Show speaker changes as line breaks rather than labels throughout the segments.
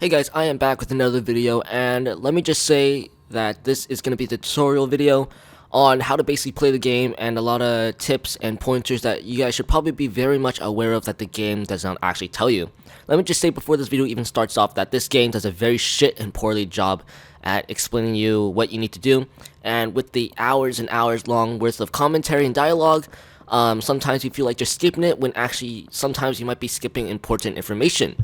Hey guys, I am back with another video, and let me just say that this is going to be the tutorial video on how to basically play the game, and a lot of tips and pointers that you guys should probably be very much aware of that the game does not actually tell you. Let me just say before this video even starts off that this game does a very shit and poorly job at explaining you what you need to do, and with the hours and hours long worth of commentary and dialogue, sometimes you feel like just skipping it when actually sometimes you might be skipping important information.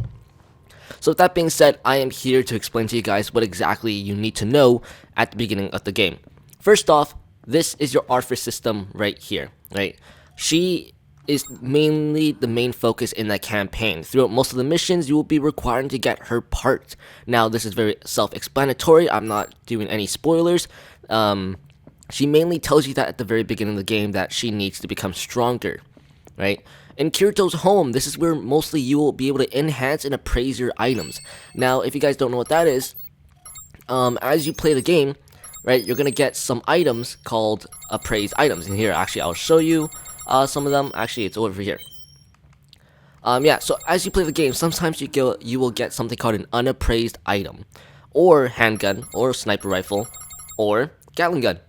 So with that being said, I am here to explain to you guys what exactly you need to know at the beginning of the game. First off, this is your Arthur system right here, right? She is mainly the main focus in that campaign. Throughout most of the missions, you will be required to get her part. Now, this is very self-explanatory. I'm not doing any spoilers. She mainly tells you that at the very beginning of the game that she needs to become stronger, right? In Kirito's home, this is where mostly you will be able to enhance and appraise your items. Now, if you guys don't know what that is, as you play the game, right, you're gonna get some items called appraised items. And here, actually, I'll show you some of them. Actually, it's over here. Yeah, so as you play the game, sometimes you will get something called an unappraised item, or handgun, or sniper rifle, or Gatling gun.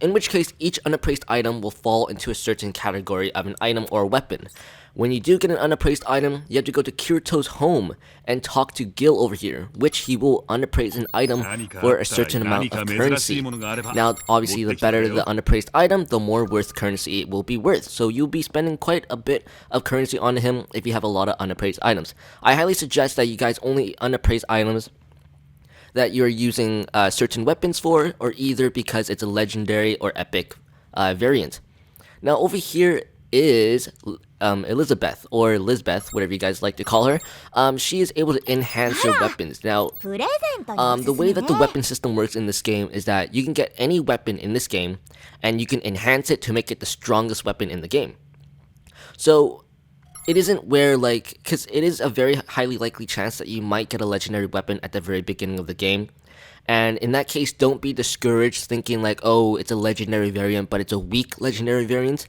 In which case, each unappraised item will fall into a certain category of an item or weapon. When you do get an unappraised item, you have to go to Kirito's home and talk to Gil over here, which he will unappraise an item for a certain amount of currency. Now, obviously, the better the unappraised item, the more worth currency it will be worth. So you'll be spending quite a bit of currency on him if you have a lot of unappraised items. I highly suggest that you guys only unappraised items that you're using certain weapons for, or either because it's a legendary or epic variant. Now over here is Elizabeth, or Lizbeth, whatever you guys like to call her. She is able to enhance your weapons. Now, the way that the weapon system works in this game is that you can get any weapon in this game, and you can enhance it to make it the strongest weapon in the game. So it isn't where, like, because it is a very highly likely chance that you might get a legendary weapon at the very beginning of the game. And in that case, don't be discouraged thinking like, oh, it's a legendary variant, but it's a weak legendary variant.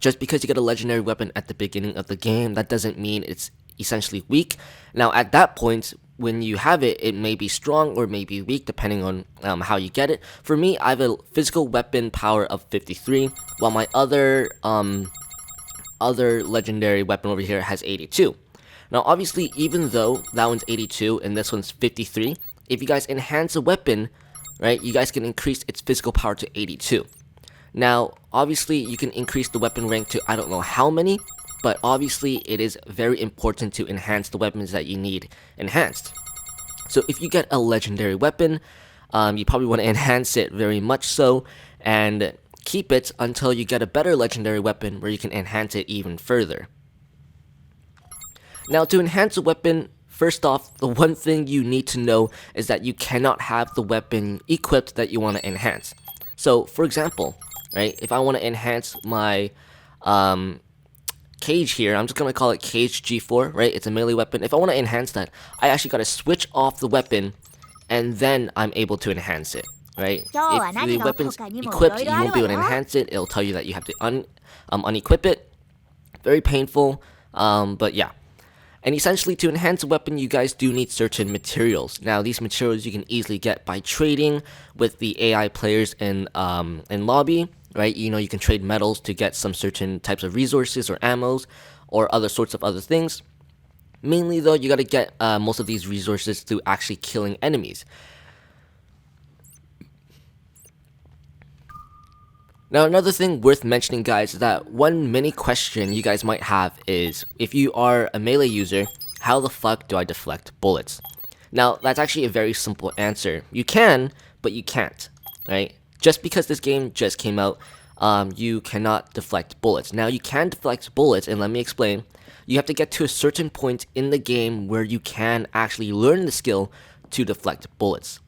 Just because you get a legendary weapon at the beginning of the game, that doesn't mean it's essentially weak. Now, at that point, when you have it, it may be strong or may be weak, depending on how you get it. For me, I have a physical weapon power of 53, while my other legendary weapon over here has 82. Now obviously, even though that one's 82 and this one's 53, if you guys enhance a weapon, right, you guys can increase its physical power to 82. Now obviously you can increase the weapon rank to I don't know how many, but obviously it is very important to enhance the weapons that you need enhanced. So if you get a legendary weapon, you probably want to enhance it very much so, and keep it until you get a better legendary weapon where you can enhance it even further. Now, to enhance a weapon, first off, the one thing you need to know is that you cannot have the weapon equipped that you want to enhance. So, for example, right, if I want to enhance my cage here, I'm just going to call it cage G4, right? It's a melee weapon. If I want to enhance that, I actually got to switch off the weapon, and then I'm able to enhance it. Right? If the weapon's equipped, you won't be able to enhance it. It'll tell you that you have to unequip it. Very painful, but yeah. And essentially, to enhance a weapon, you guys do need certain materials. Now, these materials you can easily get by trading with the AI players in lobby, right? You know, you can trade metals to get some certain types of resources or ammos or other sorts of other things. Mainly, though, you gotta get most of these resources through actually killing enemies. Now, another thing worth mentioning, guys, is that one mini question you guys might have is, if you are a melee user, how the fuck do I deflect bullets? Now, that's actually a very simple answer. You can, but you can't, right? Just because this game just came out, you cannot deflect bullets. Now, you can deflect bullets, and let me explain. You have to get to a certain point in the game where you can actually learn the skill to deflect bullets.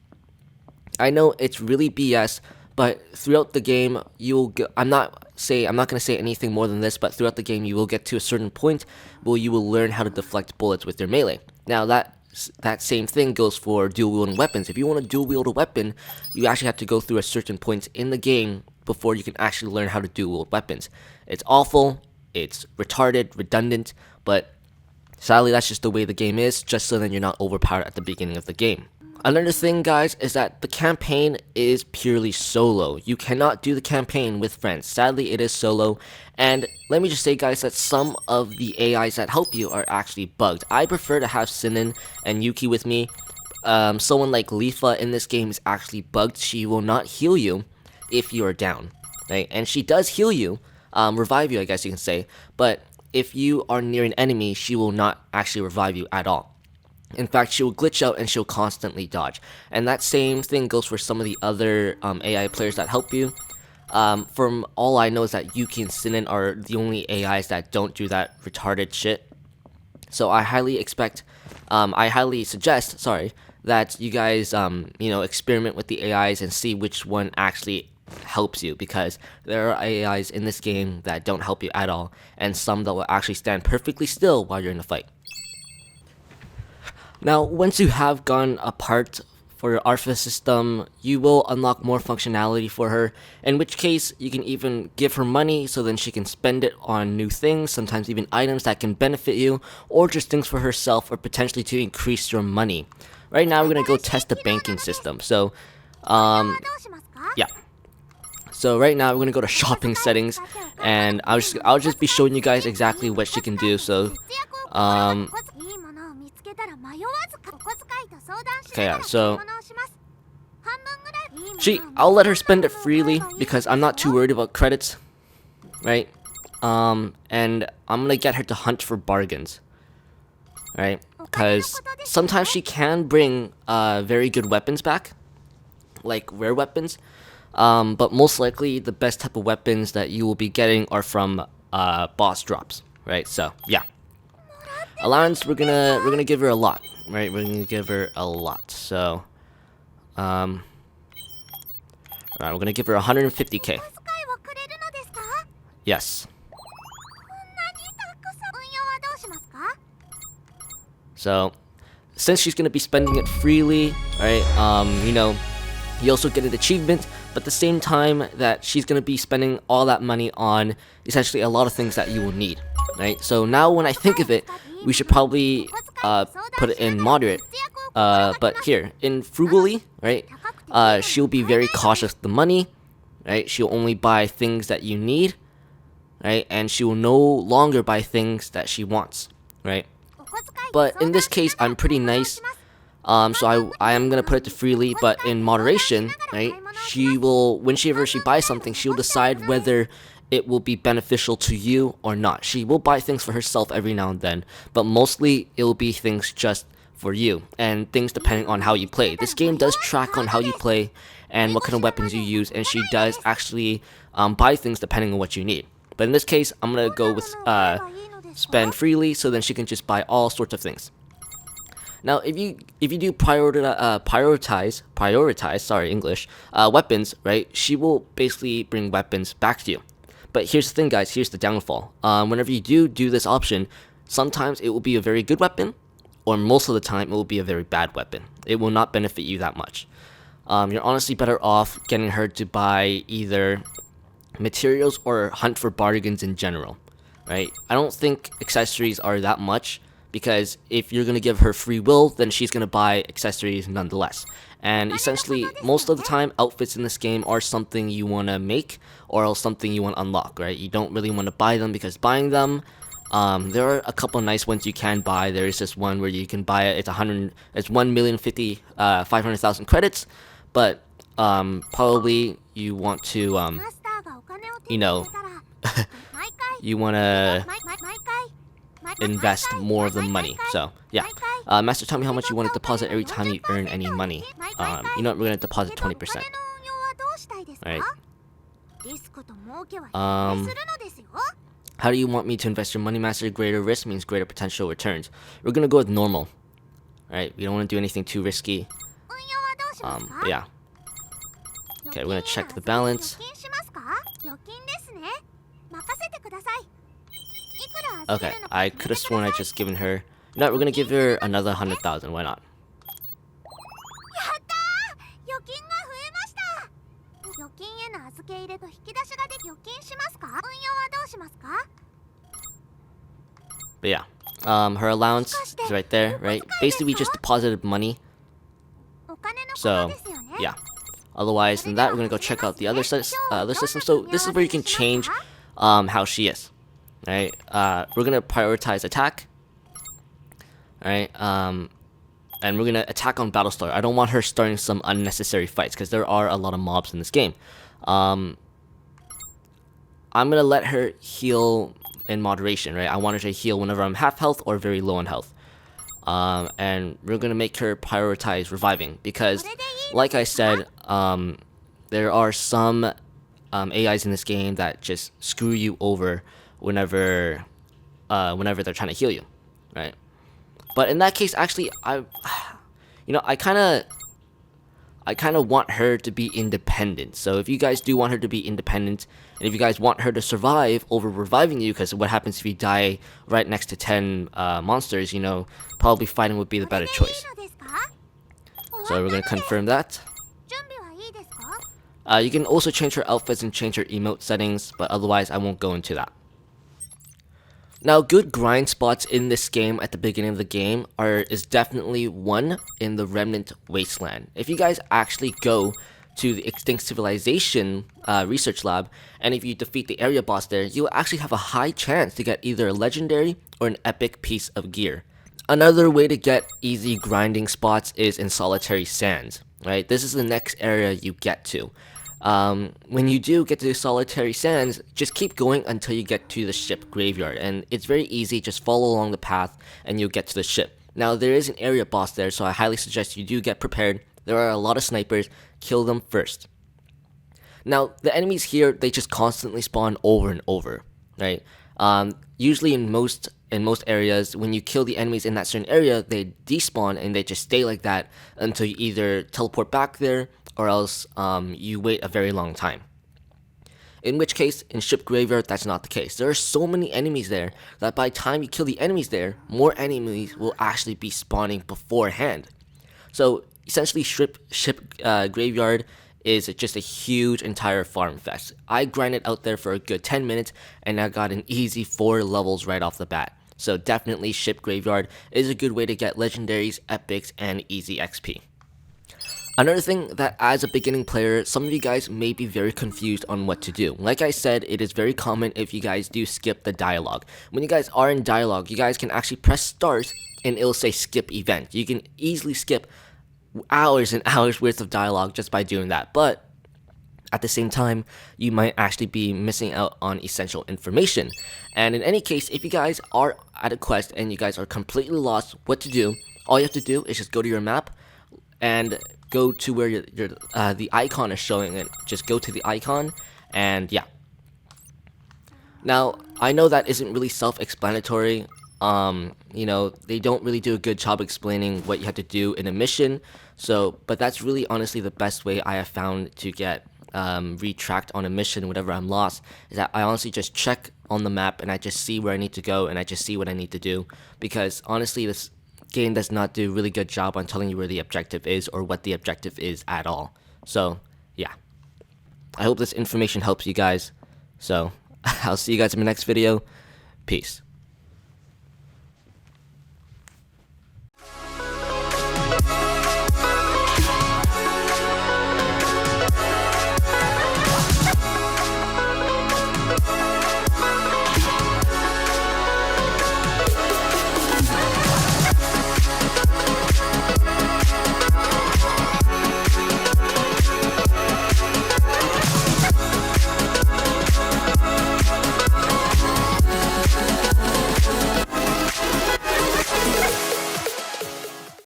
I know it's really BS, but throughout the game, I'm not going to say anything more than this, but throughout the game, you will get to a certain point where you will learn how to deflect bullets with your melee. Now, that same thing goes for dual wielding weapons. If you want to dual wield a weapon, you actually have to go through a certain point in the game before you can actually learn how to dual wield weapons. It's awful, it's retarded, redundant, but Sadly, that's just the way the game is, just so that you're not overpowered at the beginning of the game. Another thing, guys, is that the campaign is purely solo. You cannot do the campaign with friends. Sadly, it is solo. And let me just say, guys, that some of the AIs that help you are actually bugged. I prefer to have Sinin and Yuki with me. Someone like Lifa in this game is actually bugged. She will not heal you if you are down, right? And she does heal you, revive you, I guess you can say. But if you are near an enemy, she will not actually revive you at all. In fact, she will glitch out and she'll constantly dodge. And that same thing goes for some of the other AI players that help you. From all I know is that Yuki and Sinin are the only AIs that don't do that retarded shit. So I highly suggest, that you guys, experiment with the AIs and see which one actually helps you, because there are AIs in this game that don't help you at all, and some that will actually stand perfectly still while you're in a fight. Now, once you have gotten a part for your Arfa system, you will unlock more functionality for her, in which case you can even give her money so then she can spend it on new things, sometimes even items that can benefit you, or just things for herself, or potentially to increase your money. Right now, we're going to go test the banking system. So, yeah. So right now, we're going to go to shopping settings, and I'll just be showing you guys exactly what she can do. So, okay, yeah, so I'll let her spend it freely because I'm not too worried about credits, right? And I'm gonna get her to hunt for bargains, right? Because sometimes she can bring very good weapons back, like rare weapons, but most likely the best type of weapons that you will be getting are from boss drops, right? So yeah. Allowance, we're gonna give her a lot, right? We're gonna give her a lot. So, alright, we're gonna give her 150k. Yes. So, since she's gonna be spending it freely, right? You also get an achievement, but at the same time that she's gonna be spending all that money on essentially a lot of things that you will need, right? So now when I think of it, we should probably put it in moderate, but here, in frugally, right, she'll be very cautious with the money, right, she'll only buy things that you need, right, and she will no longer buy things that she wants, right, but in this case, I'm pretty nice, so I am gonna put it to freely, but in moderation, right, whenever she buys something, she'll decide whether it will be beneficial to you or not. She will buy things for herself every now and then, but mostly it will be things just for you, and things depending on how you play. This game does track on how you play and what kind of weapons you use, and she does actually buy things depending on what you need. But in this case, I'm gonna go with spend freely, so then she can just buy all sorts of things. Now, if you do prioritize, weapons, right, she will basically bring weapons back to you. But here's the thing, guys, here's the downfall. Whenever you do this option, sometimes it will be a very good weapon, or most of the time it will be a very bad weapon. It will not benefit you that much. You're honestly better off getting her to buy either materials or hunt for bargains in general, right? I don't think accessories are that much, because if you're going to give her free will, then she's going to buy accessories nonetheless. And essentially, most of the time, outfits in this game are something you want to make, or else something you want to unlock, right? You don't really want to buy them, because buying them, there are a couple nice ones you can buy. There is this one where you can buy it, it's 500,000 credits, but probably you want to, you want to invest more of the money. So yeah, Master, tell me how much you want to deposit every time you earn any money. You know what, we're gonna deposit 20%. Alright. How do you want me to invest your money, Master? Greater risk means greater potential returns. We're gonna go with normal. Alright, we don't want to do anything too risky. Yeah. Okay, we're gonna check the balance. Okay, I could have sworn I just given her. No, we're gonna give her another 100,000. Why not? But yeah, Her allowance is right there, right? Basically, we just deposited money. So, yeah. Otherwise than that, we're gonna go check out the other system. So this is where you can change how she is. Right? We're gonna prioritize attack. Alright, and we're gonna attack on Battlestar. I don't want her starting some unnecessary fights because there are a lot of mobs in this game. I'm gonna let her heal in moderation, right? I want her to heal whenever I'm half health or very low on health. And we're gonna make her prioritize reviving because, like I said, there are some AIs in this game that just screw you over whenever they're trying to heal you, right? But in that case, actually, I kind of want her to be independent. So if you guys do want her to be independent, and if you guys want her to survive over reviving you, because what happens if you die right next to 10 monsters, probably fighting would be the better choice. So we're going to confirm that. You can also change her outfits and change her emote settings, but otherwise I won't go into that. Now, good grind spots in this game at the beginning of the game is definitely one in the Remnant Wasteland. If you guys actually go to the Extinct Civilization research lab, and if you defeat the area boss there, you will actually have a high chance to get either a legendary or an epic piece of gear. Another way to get easy grinding spots is in Solitaire Sands, right? This is the next area you get to. When you do get to Solitaire Sands, just keep going until you get to the ship graveyard, and it's very easy. Just follow along the path and you'll get to the ship. Now, there is an area boss there, so I highly suggest you do get prepared. There are a lot of snipers. Kill them first. Now, the enemies here, they just constantly spawn over and over, right? Usually in most areas, when you kill the enemies in that certain area, they despawn and they just stay like that until you either teleport back there or else you wait a very long time. In which case, in Ship Graveyard, that's not the case. There are so many enemies there that by the time you kill the enemies there, more enemies will actually be spawning beforehand. So essentially, Ship Graveyard is just a huge entire farm fest. I grinded out there for a good 10 minutes and I got an easy 4 levels right off the bat. So definitely Ship Graveyard is a good way to get legendaries, epics, and easy XP. Another thing that as a beginning player, some of you guys may be very confused on what to do. Like I said, it is very common if you guys do skip the dialogue. When you guys are in dialogue, you guys can actually press start and it'll say skip event. You can easily skip hours and hours worth of dialogue just by doing that. But at the same time, you might actually be missing out on essential information. And in any case, if you guys are at a quest and you guys are completely lost what to do, all you have to do is just go to your map and go to where the icon is showing it. Just go to the icon, and yeah. Now, I know that isn't really self-explanatory. They don't really do a good job explaining what you have to do in a mission. But that's really honestly the best way I have found to get retracked on a mission whenever I'm lost, is that I honestly just check on the map and I just see where I need to go and I just see what I need to do. Because honestly, this game does not do a really good job on telling you where the objective is or what the objective is at all. So yeah, I hope this information helps you guys. So I'll see you guys in my next video. Peace.